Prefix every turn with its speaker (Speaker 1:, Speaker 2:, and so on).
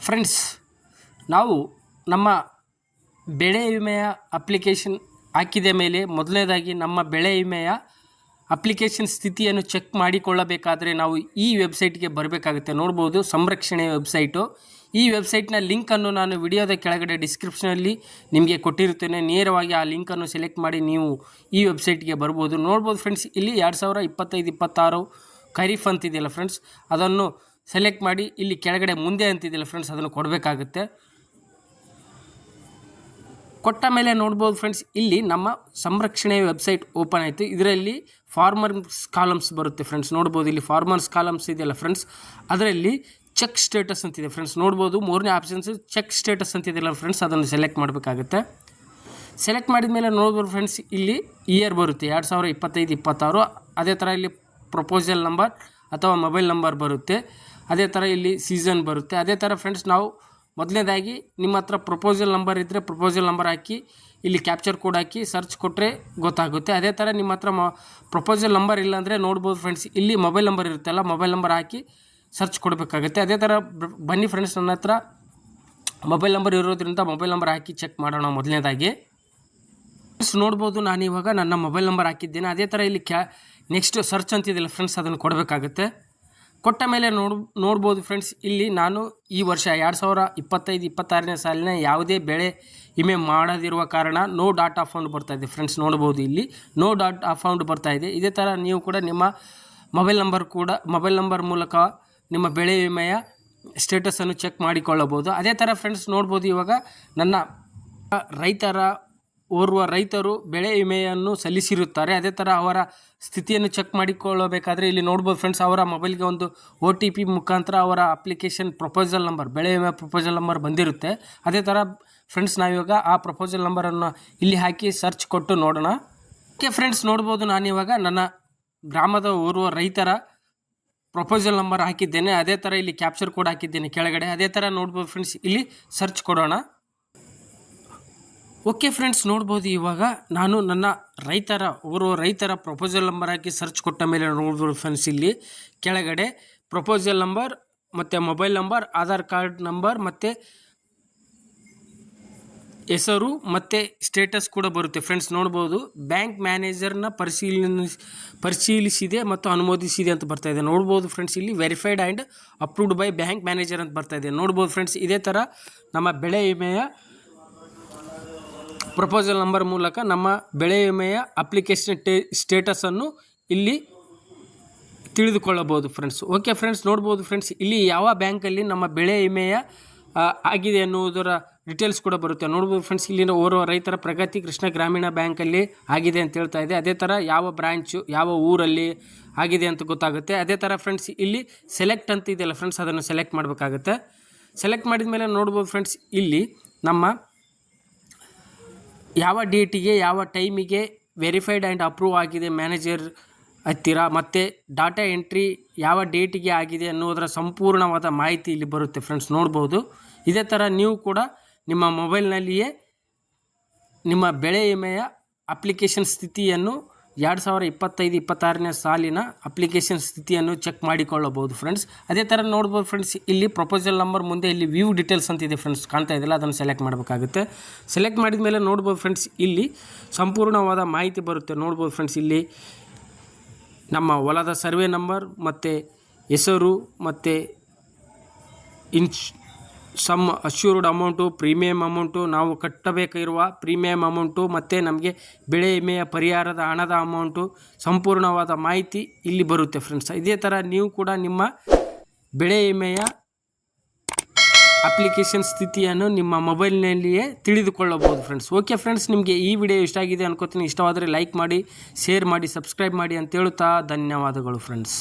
Speaker 1: Friends, ನಾವು ನಮ್ಮ ಬೆಳೆ ವಿಮೆಯ ಅಪ್ಲಿಕೇಶನ್ ಹಾಕಿದ ಮೇಲೆ ಮೊದಲನೇದಾಗಿ ನಮ್ಮ ಬೆಳೆ ವಿಮೆಯ ಅಪ್ಲಿಕೇಶನ್ ಸ್ಥಿತಿಯನ್ನು ಚೆಕ್ ಮಾಡಿಕೊಳ್ಳಬೇಕಾದರೆ ನಾವು ಈ ವೆಬ್ಸೈಟ್ಗೆ ಬರಬೇಕಾಗುತ್ತೆ. ನೋಡ್ಬೋದು, ಸಂರಕ್ಷಣೆ ವೆಬ್ಸೈಟು. ಈ ವೆಬ್ಸೈಟ್ನ ಲಿಂಕನ್ನು ನಾನು ವಿಡಿಯೋದ ಕೆಳಗಡೆ ಡಿಸ್ಕ್ರಿಪ್ಷನಲ್ಲಿ ನಿಮಗೆ ಕೊಟ್ಟಿರುತ್ತೇನೆ. ನೇರವಾಗಿ ಆ ಲಿಂಕನ್ನು ಸೆಲೆಕ್ಟ್ ಮಾಡಿ ನೀವು ಈ ವೆಬ್ಸೈಟ್ಗೆ ಬರ್ಬೋದು. ನೋಡ್ಬೋದು ಫ್ರೆಂಡ್ಸ್, ಇಲ್ಲಿ 2025-26 ಖರೀಫ್ ಅಂತಿದೆಯಲ್ಲ ಫ್ರೆಂಡ್ಸ್, ಅದನ್ನು ಸೆಲೆಕ್ಟ್ ಮಾಡಿ ಇಲ್ಲಿ ಕೆಳಗಡೆ ಮುಂದೆ ಅಂತಿದೆಯಲ್ಲ ಫ್ರೆಂಡ್ಸ್, ಅದನ್ನು ಕೊಡಬೇಕಾಗುತ್ತೆ. ಕೊಟ್ಟ ಮೇಲೆ ನೋಡ್ಬೋದು ಫ್ರೆಂಡ್ಸ್, ಇಲ್ಲಿ ನಮ್ಮ ಸಂರಕ್ಷಣೆ ವೆಬ್ಸೈಟ್ ಓಪನ್ ಆಯಿತು. ಇದರಲ್ಲಿ ಫಾರ್ಮರ್ಸ್ ಕಾಲಮ್ಸ್ ಬರುತ್ತೆ ಫ್ರೆಂಡ್ಸ್. ನೋಡ್ಬೋದು, ಇಲ್ಲಿ ಫಾರ್ಮರ್ಸ್ ಕಾಲಮ್ಸ್ ಇದೆಯಲ್ಲ ಫ್ರೆಂಡ್ಸ್, ಅದರಲ್ಲಿ ಚೆಕ್ ಸ್ಟೇಟಸ್ ಅಂತಿದೆ ಫ್ರೆಂಡ್ಸ್. ನೋಡ್ಬೋದು, ಮೂರನೇ ಆಪ್ಷನ್ಸ್ ಚೆಕ್ ಸ್ಟೇಟಸ್ ಅಂತಿದೆಯಲ್ಲ ಫ್ರೆಂಡ್ಸ್, ಅದನ್ನು ಸೆಲೆಕ್ಟ್ ಮಾಡಬೇಕಾಗುತ್ತೆ. ಸೆಲೆಕ್ಟ್ ಮಾಡಿದ ಮೇಲೆ ನೋಡ್ಬೋದು ಫ್ರೆಂಡ್ಸ್, ಇಲ್ಲಿ ಇಯರ್ ಬರುತ್ತೆ 2025-26. ಅದೇ ಥರ ಇಲ್ಲಿ ಪ್ರಪೋಸಲ್ ನಂಬರ್ ಅಥವಾ ಮೊಬೈಲ್ ನಂಬರ್ ಬರುತ್ತೆ. ಅದೇ ಥರ ಇಲ್ಲಿ ಸೀಸನ್ ಬರುತ್ತೆ. ಅದೇ ಥರ ಫ್ರೆಂಡ್ಸ್, ನಾವು ಮೊದಲನೇದಾಗಿ ನಿಮ್ಮ ಹತ್ರ ಪ್ರಪೋಸಲ್ ನಂಬರ್ ಇದ್ದರೆ ಪ್ರಪೋಸಲ್ ನಂಬರ್ ಹಾಕಿ ಇಲ್ಲಿ ಕ್ಯಾಪ್ಚರ್ ಕೋಡ್ ಹಾಕಿ ಸರ್ಚ್ ಕೊಟ್ಟರೆ ಗೊತ್ತಾಗುತ್ತೆ. ಅದೇ ಥರ ನಿಮ್ಮ ಹತ್ರ ಪ್ರಪೋಸಲ್ ನಂಬರ್ ಇಲ್ಲಾಂದರೆ ನೋಡ್ಬೋದು ಫ್ರೆಂಡ್ಸ್, ಇಲ್ಲಿ ಮೊಬೈಲ್ ನಂಬರ್ ಇರುತ್ತಲ್ಲ, ಮೊಬೈಲ್ ನಂಬರ್ ಹಾಕಿ ಸರ್ಚ್ ಕೊಡಬೇಕಾಗುತ್ತೆ. ಅದೇ ಥರ ಬನ್ನಿ ಫ್ರೆಂಡ್ಸ್, ನನ್ನ ಹತ್ರ ಮೊಬೈಲ್ ನಂಬರ್ ಇರೋದ್ರಿಂದ ಮೊಬೈಲ್ ನಂಬರ್ ಹಾಕಿ ಚೆಕ್ ಮಾಡೋಣ. ಮೊದಲನೇದಾಗಿ ನೋಡ್ಬೋದು, ನಾನು ಇವಾಗ ನನ್ನ ಮೊಬೈಲ್ ನಂಬರ್ ಹಾಕಿದ್ದೇನೆ. ಅದೇ ಥರ ಇಲ್ಲಿ ನೆಕ್ಸ್ಟ್ ಸರ್ಚ್ ಅಂತಿದೆಯಲ್ಲ ಫ್ರೆಂಡ್ಸ್, ಅದನ್ನು ಕೊಡಬೇಕಾಗುತ್ತೆ. ಕೊಟ್ಟ ಮೇಲೆ ನೋಡ್ಬೋದು ಫ್ರೆಂಡ್ಸ್, ಇಲ್ಲಿ ನಾನು ಈ ವರ್ಷ 2025-26ನೇ ಸಾಲಿನ ಯಾವುದೇ ಬೆಳೆ ವಿಮೆ ಮಾಡದಿರುವ ಕಾರಣ ನೋ ಡಾಟಾ ಫೌಂಡ್ ಬರ್ತಾಯಿದೆ ಫ್ರೆಂಡ್ಸ್. ನೋಡ್ಬೋದು, ಇಲ್ಲಿ ನೋ ಡಾಟಾ ಫೌಂಡ್ ಬರ್ತಾಯಿದೆ. ಇದೇ ಥರ ನೀವು ಕೂಡ ನಿಮ್ಮ ಮೊಬೈಲ್ ನಂಬರ್ ಮೂಲಕ ನಿಮ್ಮ ಬೆಳೆ ವಿಮೆಯ ಸ್ಟೇಟಸನ್ನು ಚೆಕ್ ಮಾಡಿಕೊಳ್ಳಬಹುದು. ಅದೇ ಥರ ಫ್ರೆಂಡ್ಸ್ ನೋಡ್ಬೋದು, ಇವಾಗ ನನ್ನ ಓರ್ವ ರೈತರು ಬೆಳೆ ವಿಮೆಯನ್ನು ಸಲ್ಲಿಸಿರುತ್ತಾರೆ. ಅದೇ ಥರ ಅವರ ಸ್ಥಿತಿಯನ್ನು ಚೆಕ್ ಮಾಡಿಕೊಳ್ಳಬೇಕಾದ್ರೆ ಇಲ್ಲಿ ನೋಡ್ಬೋದು ಫ್ರೆಂಡ್ಸ್, ಅವರ ಮೊಬೈಲ್ಗೆ ಒಂದು OTP ಮುಖಾಂತರ ಅವರ ಅಪ್ಲಿಕೇಶನ್ ಪ್ರಪೋಸಲ್ ನಂಬರ್, ಬೆಳೆ ವಿಮೆ ಪ್ರಪೋಸಲ್ ನಂಬರ್ ಬಂದಿರುತ್ತೆ. ಅದೇ ಥರ ಫ್ರೆಂಡ್ಸ್, ನಾವಿವಾಗ ಆ ಪ್ರಪೋಸಲ್ ನಂಬರನ್ನು ಇಲ್ಲಿ ಹಾಕಿ ಸರ್ಚ್ ಕೊಟ್ಟು ನೋಡೋಣ. ಓಕೆ ಫ್ರೆಂಡ್ಸ್, ನೋಡ್ಬೋದು, ನಾನಿವಾಗ ನನ್ನ ಗ್ರಾಮದ ಓರ್ವ ರೈತರ ಪ್ರಪೋಸಲ್ ನಂಬರ್ ಹಾಕಿದ್ದೇನೆ. ಅದೇ ಥರ ಇಲ್ಲಿ ಕ್ಯಾಪ್ಚರ್ ಕೋಡ್ ಹಾಕಿದ್ದೇನೆ ಕೆಳಗಡೆ. ಅದೇ ಥರ ನೋಡ್ಬೋದು ಫ್ರೆಂಡ್ಸ್, ಇಲ್ಲಿ ಸರ್ಚ್ ಕೊಡೋಣ. ಓಕೆ ಫ್ರೆಂಡ್ಸ್, ನೋಡ್ಬೋದು, ಇವಾಗ ನಾನು ನನ್ನ ಓರ್ವ ರೈತರ ಪ್ರಪೋಸಲ್ ನಂಬರ್ ಹಾಕಿ ಸರ್ಚ್ ಕೊಟ್ಟ ಮೇಲೆ ನೋಡ್ಬೋದು ಫ್ರೆಂಡ್ಸ್, ಇಲ್ಲಿ ಕೆಳಗಡೆ ಪ್ರಪೋಸಲ್ ನಂಬರ್ ಮತ್ತು mobile number, Aadhaar card number ಮತ್ತು ಹೆಸರು ಮತ್ತು ಸ್ಟೇಟಸ್ ಕೂಡ ಬರುತ್ತೆ ಫ್ರೆಂಡ್ಸ್. ನೋಡ್ಬೋದು, ಬ್ಯಾಂಕ್ ಮ್ಯಾನೇಜರ್ನ ಪರಿಶೀಲಿಸಿದೆ ಮತ್ತು ಅನುಮೋದಿಸಿದೆ ಅಂತ ಬರ್ತಾಯಿದೆ. ನೋಡ್ಬೋದು ಫ್ರೆಂಡ್ಸ್, ಇಲ್ಲಿ verified and approved by bank manager ಅಂತ ಬರ್ತಾಯಿದೆ. ನೋಡ್ಬೋದು ಫ್ರೆಂಡ್ಸ್, ಇದೇ ಥರ ನಮ್ಮ ಬೆಳೆ ವಿಮೆಯ ಪ್ರಪೋಸಲ್ ನಂಬರ್ ಮೂಲಕ ನಮ್ಮ ಬೆಳೆ ವಿಮೆಯ ಅಪ್ಲಿಕೇಶನ್ ಸ್ಟೇಟಸನ್ನು ಇಲ್ಲಿ ತಿಳಿದುಕೊಳ್ಳಬಹುದು ಫ್ರೆಂಡ್ಸ್. ಓಕೆ ಫ್ರೆಂಡ್ಸ್, ನೋಡ್ಬೋದು ಫ್ರೆಂಡ್ಸ್, ಇಲ್ಲಿ ಯಾವ ಬ್ಯಾಂಕಲ್ಲಿ ನಮ್ಮ ಬೆಳೆ ವಿಮೆಯ ಆಗಿದೆ ಅನ್ನುವುದರ ಡೀಟೇಲ್ಸ್ ಕೂಡ ಬರುತ್ತೆ. ನೋಡ್ಬೋದು ಫ್ರೆಂಡ್ಸ್, ಇಲ್ಲಿನ ಓರ್ವ ರೈತರ ಪ್ರಗತಿ ಕೃಷ್ಣ ಗ್ರಾಮೀಣ ಬ್ಯಾಂಕಲ್ಲಿ ಆಗಿದೆ ಅಂತ ಹೇಳ್ತಾ ಇದೆ. ಅದೇ ಥರ ಯಾವ ಬ್ರಾಂಚು, ಯಾವ ಊರಲ್ಲಿ ಆಗಿದೆ ಅಂತ ಗೊತ್ತಾಗುತ್ತೆ. ಅದೇ ಥರ ಫ್ರೆಂಡ್ಸ್, ಇಲ್ಲಿ ಸೆಲೆಕ್ಟ್ ಅಂತ ಇದೆಯಲ್ಲ ಫ್ರೆಂಡ್ಸ್, ಅದನ್ನು ಸೆಲೆಕ್ಟ್ ಮಾಡಬೇಕಾಗುತ್ತೆ. ಸೆಲೆಕ್ಟ್ ಮಾಡಿದ ಮೇಲೆ ನೋಡ್ಬೋದು ಫ್ರೆಂಡ್ಸ್, ಇಲ್ಲಿ ನಮ್ಮ ಯಾವ ಡೇಟಿಗೆ ಯಾವ ಟೈಮಿಗೆ ವೆರಿಫೈಡ್ ಆ್ಯಂಡ್ ಅಪ್ರೂವ್ ಆಗಿದೆ ಮ್ಯಾನೇಜರ್ ಹತ್ತಿರ, ಮತ್ತು ಡಾಟಾ ಎಂಟ್ರಿ ಯಾವ ಡೇಟಿಗೆ ಆಗಿದೆ ಅನ್ನೋದರ ಸಂಪೂರ್ಣವಾದ ಮಾಹಿತಿ ಇಲ್ಲಿ ಬರುತ್ತೆ ಫ್ರೆಂಡ್ಸ್. ನೋಡ್ಬೋದು, ಇದೇ ಥರ ನೀವು ಕೂಡ ನಿಮ್ಮ ಮೊಬೈಲ್ನಲ್ಲಿಯೇ ನಿಮ್ಮ ಬೆಳೆ ವಿಮೆಯ ಅಪ್ಲಿಕೇಶನ್ ಸ್ಥಿತಿಯನ್ನು 2025-26ನೇ ಸಾಲಿನ ಅಪ್ಲಿಕೇಶನ್ ಸ್ಥಿತಿಯನ್ನು ಚೆಕ್ ಮಾಡಿಕೊಳ್ಳಬಹುದು ಫ್ರೆಂಡ್ಸ್. ಅದೇ ಥರ ನೋಡ್ಬೋದು ಫ್ರೆಂಡ್ಸ್, ಇಲ್ಲಿ ಪ್ರಪೋಸಲ್ ನಂಬರ್ ಮುಂದೆ ಇಲ್ಲಿ ವ್ಯೂ ಡೀಟೇಲ್ಸ್ ಅಂತಿದೆ ಫ್ರೆಂಡ್ಸ್, ಕಾಣ್ತಾ ಇದೆಯಲ್ಲ, ಅದನ್ನು ಸೆಲೆಕ್ಟ್ ಮಾಡಬೇಕಾಗುತ್ತೆ. ಸೆಲೆಕ್ಟ್ ಮಾಡಿದ ಮೇಲೆ ನೋಡ್ಬೋದು ಫ್ರೆಂಡ್ಸ್, ಇಲ್ಲಿ ಸಂಪೂರ್ಣವಾದ ಮಾಹಿತಿ ಬರುತ್ತೆ. ನೋಡ್ಬೋದು ಫ್ರೆಂಡ್ಸ್, ಇಲ್ಲಿ ನಮ್ಮ ಹೊಲದ ಸರ್ವೆ ನಂಬರ್ ಮತ್ತು ಹೆಸರು ಮತ್ತು sum assured amount, premium amount, ನಾವು ಕಟ್ಟಬೇಕಿರುವ ಪ್ರೀಮಿಯಮ್ ಅಮೌಂಟು ಮತ್ತು ನಮಗೆ ಬೆಳೆ ವಿಮೆಯ ಪರಿಹಾರದ ಹಣದ ಅಮೌಂಟು, ಸಂಪೂರ್ಣವಾದ ಮಾಹಿತಿ ಇಲ್ಲಿ ಬರುತ್ತೆ ಫ್ರೆಂಡ್ಸ್. ಇದೇ ಥರ ನೀವು ಕೂಡ ನಿಮ್ಮ ಬೆಳೆ ವಿಮೆಯ ಅಪ್ಲಿಕೇಶನ್ ಸ್ಥಿತಿಯನ್ನು ನಿಮ್ಮ ಮೊಬೈಲ್ನಲ್ಲಿಯೇ ತಿಳಿದುಕೊಳ್ಳಬಹುದು ಫ್ರೆಂಡ್ಸ್. ಓಕೆ ಫ್ರೆಂಡ್ಸ್, ನಿಮಗೆ ಈ ವಿಡಿಯೋ ಇಷ್ಟ ಆಗಿದೆ ಅನ್ಕೋತೀನಿ. ಇಷ್ಟವಾದರೆ ಲೈಕ್ ಮಾಡಿ, ಶೇರ್ ಮಾಡಿ, ಸಬ್ಸ್ಕ್ರೈಬ್ ಮಾಡಿ ಅಂತ ಹೇಳುತ್ತಾ ಧನ್ಯವಾದಗಳು ಫ್ರೆಂಡ್ಸ್.